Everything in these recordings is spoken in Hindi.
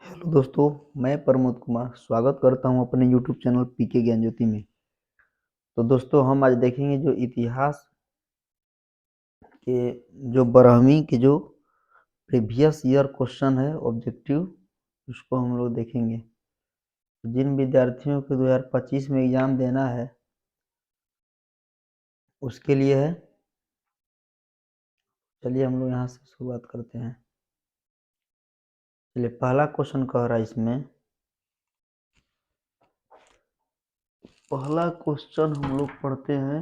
हेलो दोस्तों, मैं प्रमोद कुमार स्वागत करता हूं अपने यूट्यूब चैनल पीके ज्ञान ज्योति में। तो दोस्तों, हम आज देखेंगे जो इतिहास के जो 12वीं के जो प्रीवियस ईयर क्वेश्चन है ऑब्जेक्टिव, उसको हम लोग देखेंगे। तो जिन विद्यार्थियों को 2025 में एग्जाम देना है उसके लिए है। चलिए हम लोग यहाँ से शुरुआत करते हैं। चलिए, पहला क्वेश्चन कह रहा है इसमें, पहला क्वेश्चन हम लोग पढ़ते हैं।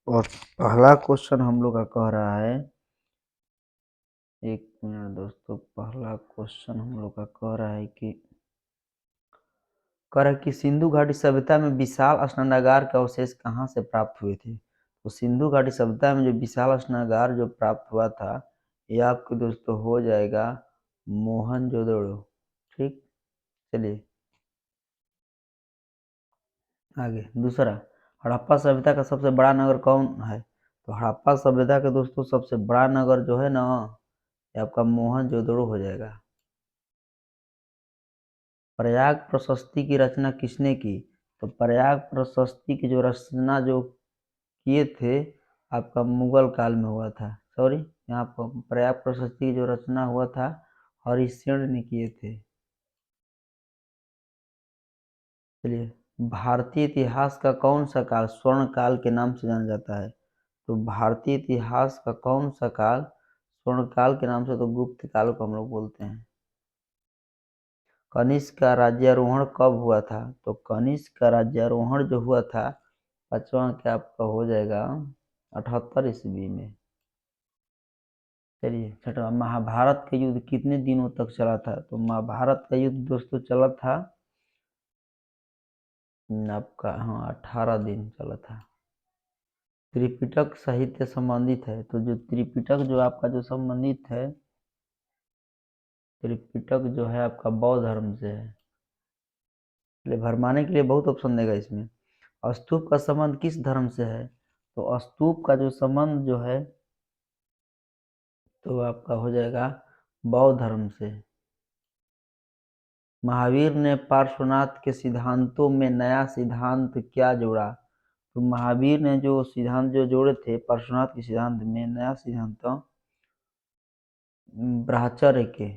और पहला क्वेश्चन हम लोग का कह रहा है, एक मिनट दोस्तों, पहला क्वेश्चन हम लोग का कह रहा है कि सिंधु घाटी सभ्यता में विशाल स्नानागार के अवशेष कहाँ से प्राप्त हुए थे। तो सिंधु घाटी सभ्यता में जो विशाल स्नानागार जो प्राप्त हुआ था, ये आपको दोस्तों हो जाएगा मोहनजोदड़ो। ठीक, चलिए आगे। दूसरा, हड़प्पा सभ्यता का सबसे बड़ा नगर कौन है। तो हड़प्पा सभ्यता के दोस्तों सबसे बड़ा नगर जो है ना, ये आपका मोहनजोदड़ो हो जाएगा। प्रयाग प्रशस्ति की रचना किसने की। तो प्रयाग प्रशस्ति की जो रचना जो किए थे, आपका मुगल काल में हुआ था। सॉरी, यहाँ पर प्रयाग प्रशस्ति की जो रचना हुआ था हरिश्चंद्र ने किए थे। चलिए, भारतीय इतिहास का कौन सा काल स्वर्ण काल के नाम से जाना जाता है। तो भारतीय इतिहास का कौन सा काल स्वर्ण काल के नाम से, तो गुप्त काल को हम लोग बोलते हैं। कनिष्क का राज्यारोहण कब हुआ था। तो कनिष्क का राज्यारोहण जो हुआ था, पांचवा क्या आपका हो जाएगा 78 ईस्वी में। चलिए, छठवा, महाभारत का युद्ध कितने दिनों तक चला था। तो महाभारत का युद्ध दोस्तों चला था आपका, हाँ, 18 दिन चला था। त्रिपिटक साहित्य संबंधित है। तो जो त्रिपिटक जो आपका जो संबंधित है, त्रिपिटक जो है आपका बौद्ध धर्म से है। चलिए, भरमाने के लिए बहुत ऑप्शन देगा इसमें। स्तूप का संबंध किस धर्म से है। तो स्तूप का जो संबंध जो है, तो आपका हो जाएगा बौद्ध धर्म से। महावीर ने पार्श्वनाथ के सिद्धांतों में नया सिद्धांत क्या जोड़ा। तो महावीर ने जो सिद्धांत जो जोड़े थे पार्श्वनाथ के सिद्धांत में, नया सिद्धांत ब्रह्मचर्य के।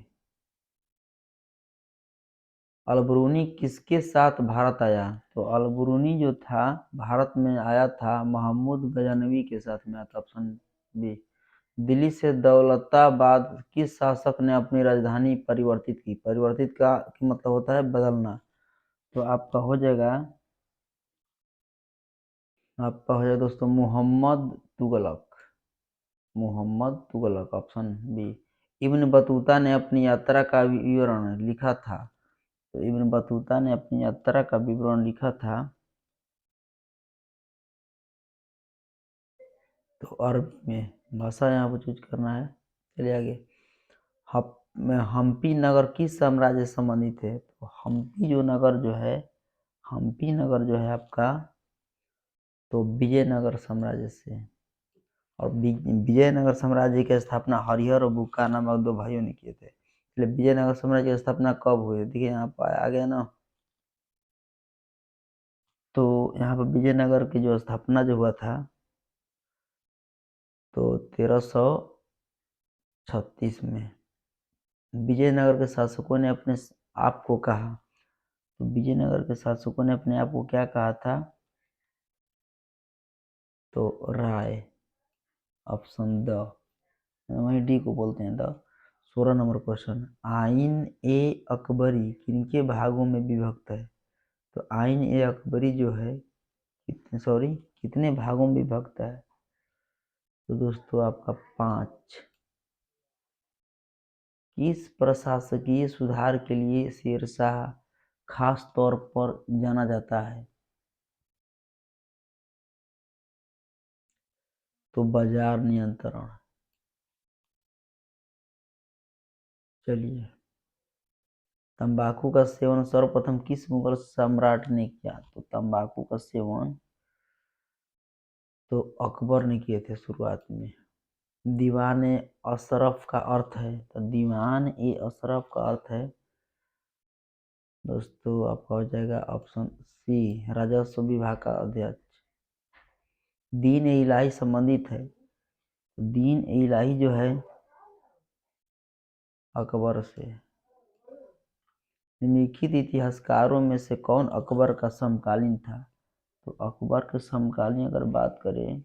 अलबरूनी किसके साथ भारत आया। तो अलबरूनी जो था भारत में आया था महमूद गजनवी के साथ में आया था। Option B. दिल्ली से दौलताबाद किस शासक ने अपनी राजधानी परिवर्तित की। परिवर्तित का मतलब होता है बदलना। तो आपका हो जाएगा दोस्तों Mohammad Tughlaq. Mohammad Tughlaq, option B. Ibn Battuta ने अपनी यात्रा का विवरण लिखा था। तो इब्न बतूता ने अपनी यात्रा का विवरण लिखा था तो अरबी में। भाषा यहाँ पर चूज करना है। चलिए आगे। हम्पी नगर किस साम्राज्य से संबंधित है। तो हम्पी नगर जो है आपका, तो विजयनगर साम्राज्य से। और विजयनगर साम्राज्य की स्थापना हरिहर और बुक्का नामक दो भाइयों ने किए थे। इसलिए विजयनगर साम्राज्य की स्थापना कब हुई, देखिए यहाँ पर आ गया ना। तो यहाँ पर विजयनगर की जो स्थापना जो हुआ था, तो 1336 में विजयनगर के शासकों ने अपने आप को कहा। तो विजयनगर के शासकों ने अपने आप को क्या कहा था, तो राय। ऑप्शन द, वही डी को बोलते हैं द। 16 नंबर क्वेश्चन, आइन ए अकबरी किनके भागों में विभक्त है। तो आइन ए अकबरी जो है कितने भागों में विभक्त है। तो दोस्तों आपका 5। किस प्रशासकीय सुधार के लिए शेरशाह खास तौर पर जाना जाता है। तो बाजार नियंत्रण। चलिए, तंबाकू का सेवन सर्वप्रथम किस मुगल सम्राट ने किया। तो तंबाकू का सेवन तो अकबर ने किए थे शुरुआत में। दीवान ए अशरफ का अर्थ है, तो दीवान ए अशरफ का अर्थ है दोस्तों आपका हो जाएगा ऑप्शन सी, राजस्व विभाग का अध्यक्ष। दीन ए इलाही संबंधित है, दीन ए इलाही जो है अकबर से। निम्नलिखित इतिहासकारों में से कौन अकबर का समकालीन था? तो अकबर के समकालीन अगर बात करें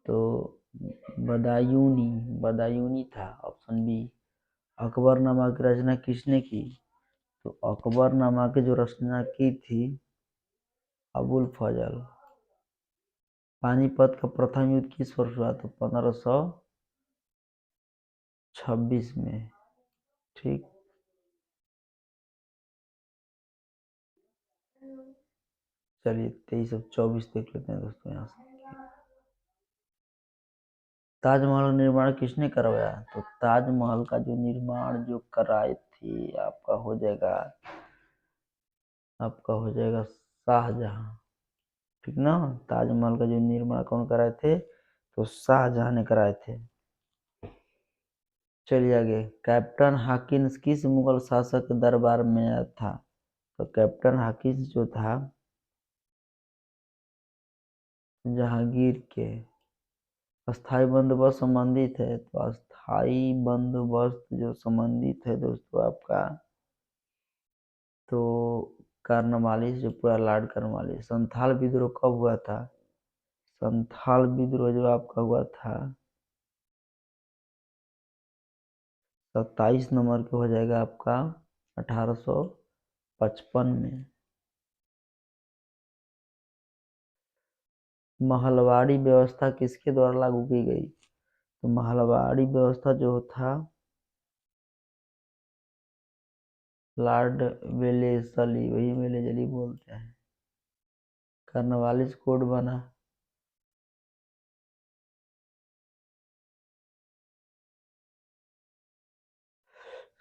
तो बदायूनी था, ऑप्शन बी। अकबरनामा की रचना किसने की? तो अकबरनामा की जो रचना की थी अबुल फजल। पानीपत का प्रथम युद्ध किस वर्ष हुआ? तो 1526 में। ठीक, चलिए 2324 देख लेते हैं दोस्तों यहाँ से। ताजमहल का निर्माण किसने करवाया? तो ताजमहल का जो निर्माण जो कराए थे आपका हो जाएगा शाहजहां। ठीक ना, ताजमहल का जो निर्माण कौन कराए थे? तो शाहजहां ने कराए थे। चलिए आगे, कैप्टन हाकिन्स किस मुगल शासक के दरबार में आया था? तो कैप्टन हाकिन्स जो था जहांगीर के। अस्थाई बंदोबस्त संबंधित है, तो अस्थाई बंदोबस्त जो संबंधित है दोस्तों आपका, तो कार्नवालिस, जो पूरा लॉर्ड कार्नवालिस। संथाल विद्रोह कब हुआ था? संथाल विद्रोह जो आपका हुआ था 27 नंबर के हो जाएगा आपका 1855 में। महलवाड़ी व्यवस्था किसके द्वारा लागू की गई? तो महलवाड़ी व्यवस्था जो था लॉर्ड वेलेस्ली, वही वेलेस्ली बोलते हैं। कार्नवालिस कोड बना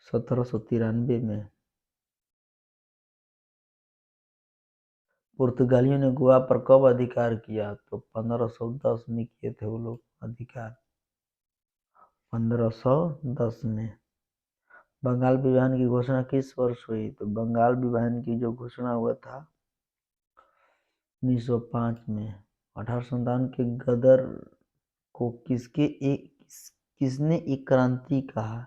1793 में। पुर्तगालियों ने गोवा पर कब अधिकार किया? तो 1510 में किए थे वो लोग अधिकार, 1510 में। बंगाल विभाजन की घोषणा किस वर्ष हुई? तो बंगाल विभाजन की जो घोषणा हुआ था 1905 में। 1857 के गदर को किसने एक क्रांति कहा?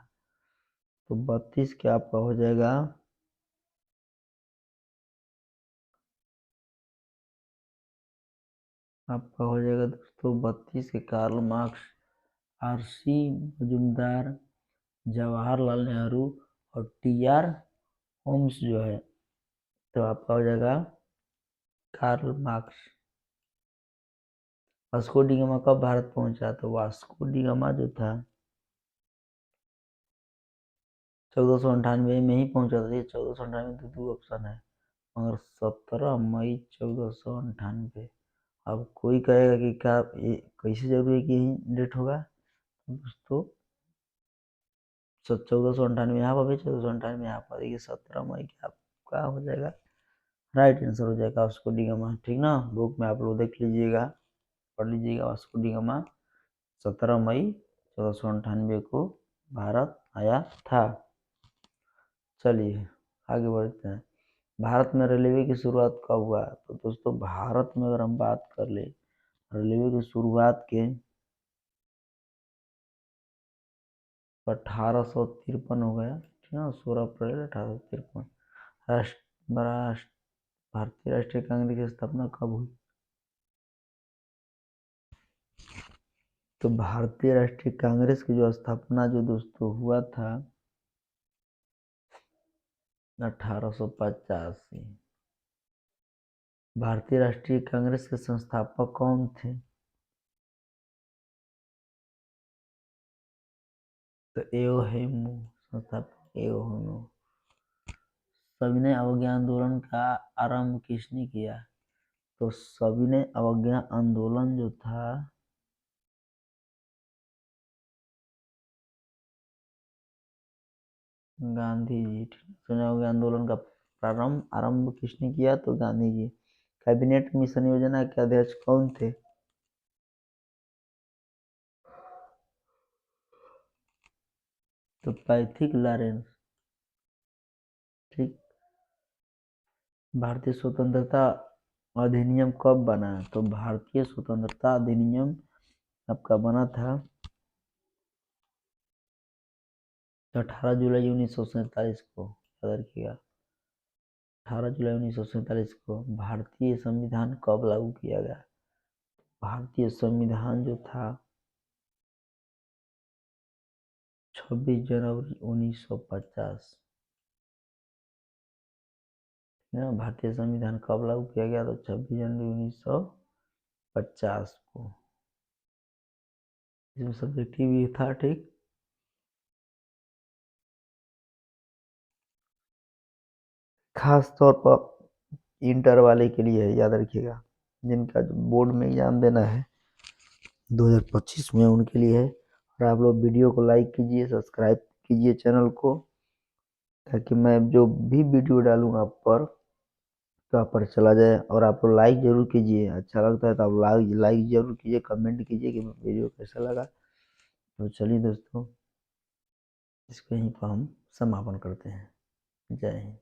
तो 32 के आपका हो जाएगा दोस्तों 32 के Karl Marx, RC Majumdar, Jawaharlal Nehru और टीआर होम्स जो है, तो आपका हो जाएगा Karl Marx. Vasco da Gama कब भारत पहुंचा? तो वास्को डी गामा जो था 1498 में ही पहुंचा था। 1498 तो दो ऑप्शन है, मगर 17 मई 1498। अब कोई कहेगा कि क्या कैसे जरूरी है कि यही डेट होगा? दोस्तों 1498 यहाँ पर भी, 1498 यहाँ पर, देखिए 17 मई की आपका हो जाएगा राइट आंसर हो जाएगा वास्को डी गामा। ठीक ना, बुक में आप लोग देख लीजिएगा, पढ़ लीजिएगा। वास्को डी गामा 17 मई 1498 को भारत आया था। चलिए आगे बढ़ते हैं। भारत में रेलवे की शुरुआत कब हुआ? तो दोस्तों भारत में अगर हम बात कर ले रेलवे की शुरुआत के 1853 हो गया। ठीक है, 16 अप्रैल 1853। भारतीय राष्ट्रीय कांग्रेस की स्थापना कब हुई? तो भारतीय राष्ट्रीय कांग्रेस की जो स्थापना जो दोस्तों हुआ था 1885। भारतीय राष्ट्रीय कांग्रेस के संस्थापक कौन थे? तो एओहेमू, संस्थापक एओहेमू। सविनय अवज्ञा आंदोलन का आरंभ किसने किया? तो सविनय अवज्ञा आंदोलन जो था गांधी जी। सविनय अवज्ञा आंदोलन का आरंभ किसने किया? तो गांधी जी। कैबिनेट मिशन योजना के अध्यक्ष कौन थे? तो पैथिक लॉरेंस, ठीक। भारतीय स्वतंत्रता अधिनियम कब बना? तो भारतीय स्वतंत्रता अधिनियम आपका बना था 18 जुलाई 1947 को, याद रखिएगा। 18 जुलाई 1947 को भारतीय संविधान कब लागू किया गया? भारतीय संविधान जो था 26 जनवरी 1950। भारतीय संविधान कब लागू किया गया? तो 26 जनवरी 1950 को। इसमें सब्जेक्टिव भी था, ठीक। खास तौर पर इंटर वाले के लिए है, याद रखिएगा। जिनका बोर्ड में एग्जाम देना है 2025 में, उनके लिए है। और आप लोग वीडियो को लाइक कीजिए, सब्सक्राइब कीजिए चैनल को, ताकि मैं जो भी वीडियो डालूंगा आप पर तो आप पर चला जाए। और आप लोग लाइक जरूर कीजिए, अच्छा लगता है तो आप लाइक जरूर कीजिए, कमेंट कीजिए कि वीडियो कैसा लगा। तो चलिए दोस्तों, इसको यहीं पर हम समापन करते हैं। जय हिंद।